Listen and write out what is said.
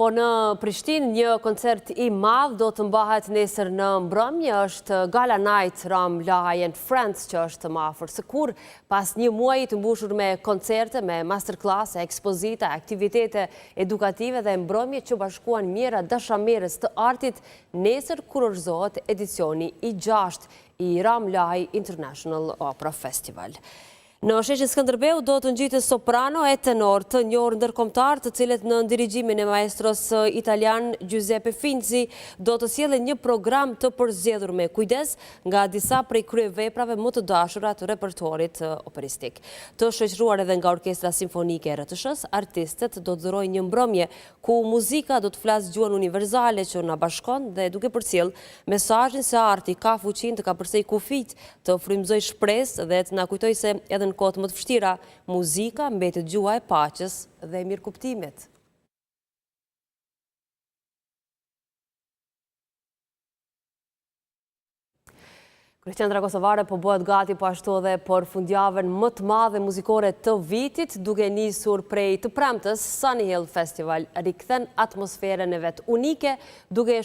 Po në Prishtinë një koncert I madh do të mbahet nesër në mbrëmje, është Gala Night Ram Lahaj and Friends që është më afër se kur, pas një muaji të mbushur me koncerte, me masterclass, ekspozita, aktivitete edukative dhe mbrëmje që bashkuan mijëra dashamirës të artit, nesër kurorëzohet edicioni I 6 I Ram Lahaj International Opera Festival. Në sheqin Skënderbeu do të ngjitë soprano e tenor të njohur ndërkombëtar, të cilët në dirigjimin e maestros italian Giuseppe Finzi do të sjellin një program të përzgjedhur me kujdes nga disa prej kryeveprave më të dashura të repertorit operistik. Të shoqëruar edhe nga Orkestra Simfonike e RTS-s, artistët do të dhurojnë një mbrëmje ku muzika do të flasë gjuhën univerzale që na bashkon dhe duke përcjell mesazhin se arti ka fuqinë të kapërcej kufijt, të frymëzoj shpresë dhe të na kujtojë se edhe në kohët më të vështira, muzika mbetet gjuha e paqes dhe mirëkuptimit. Kryeqendra Kosovare po bëhet gati po ashtu edhe për fundjavën më të madhe muzikore të vitit, duke nisur prej të premtës Sunny Hill Festival rikthen atmosferën e vet unike, duke